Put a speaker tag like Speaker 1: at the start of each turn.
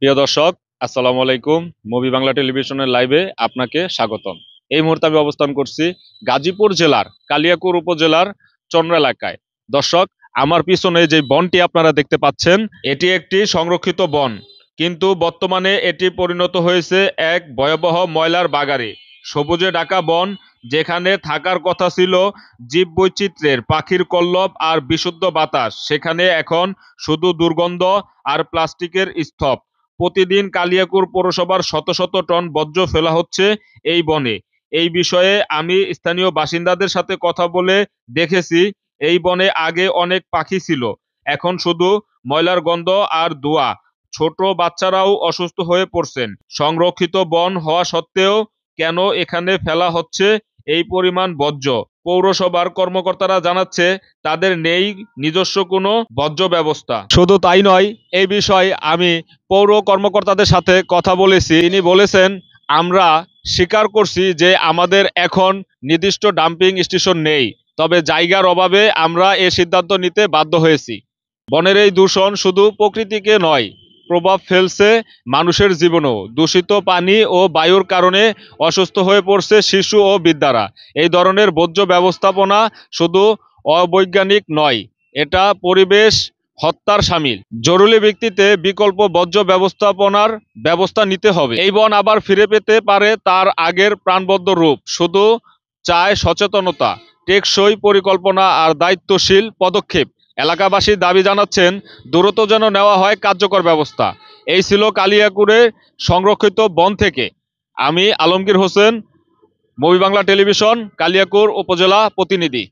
Speaker 1: প্রিয় দর্শক, আসসালামু আলাইকুম। মুভি বাংলা টেলিভিশনের লাইভে আপনাকে স্বাগতম। এই মুহূর্তে আমি অবস্থান করছি গাজীপুর জেলার কালিয়াকৈর উপজেলার চন্দ্র এলাকায়। দর্শক, আমার পিছনে যে বনটি আপনারা দেখতে পাচ্ছেন, এটি একটি সংরক্ষিত বন, কিন্তু বর্তমানে এটি পরিণত হয়েছে এক ভয়াবহ ময়লার বাগারে। সবুজে ঢাকা বন, যেখানে থাকার কথা ছিল জীববৈচিত্র্যের, পাখির কল্লব আর বিশুদ্ধ বাতাস, সেখানে এখন শুধু দুর্গন্ধ আর প্লাস্টিকের স্তূপ। প্রতিদিন কালিয়াকৈর পৌরসভার শত শত টন বর্জ্য ফেলা হচ্ছে এই বনে। এই বিষয়ে আমি স্থানীয় বাসিন্দাদের সাথে কথা বলে দেখেছি, এই বনে আগে অনেক পাখি ছিল, এখন শুধু ময়লার গন্ধ আর ধোঁয়া। ছোট বাচ্চারাও অসুস্থ হয়ে পড়ছেন। সংরক্ষিত বন হওয়া সত্ত্বেও কেন এখানে ফেলা হচ্ছে এই পরিমাণ বর্জ্য? পৌরসভার কর্মকর্তারা জানাচ্ছে তাদের নেই নিজস্ব কোনো বর্জ্য ব্যবস্থা। শুধু তাই নয়, এই বিষয়ে আমি পৌর কর্মকর্তাদের সাথে কথা বলেছি। তিনি বলেছেন, আমরা স্বীকার করছি যে আমাদের এখন নির্দিষ্ট ডাম্পিং স্টেশন নেই, তবে জায়গার অভাবে আমরা এ সিদ্ধান্ত নিতে বাধ্য হয়েছি। বনের এই দূষণ শুধু প্রকৃতিকে নয়, প্রভাব ফেলছে মানুষের জীবনেও। দূষিত পানি ও বায়ুর কারণে অসুস্থ হয়ে পড়ছে শিশু ও বৃদ্ধারা। এই ধরনের বর্জ্য ব্যবস্থাপনা শুধু অবৈজ্ঞানিক নয়, এটা পরিবেশ হত্যার শামিল। জরুরি ভিত্তিতে বিকল্প বর্জ্য ব্যবস্থাপনার ব্যবস্থা নিতে হবে। এই বন আবার ফিরে পেতে পারে তার আগের প্রাণবদ্ধ রূপ। শুধু চায় সচেতনতা, টেকসই পরিকল্পনা আর দায়িত্বশীল পদক্ষেপ। এলাকাবাসী দাবি জানাচ্ছেন দ্রুত যেন নেওয়া হয় কার্যকর ব্যবস্থা। এই ছিল কালিয়াকৈরের সংরক্ষিত বন থেকে আমি আলমগীর হোসেন, মুভি বাংলা টেলিভিশন, কালিয়াকৈর উপজেলা প্রতিনিধি।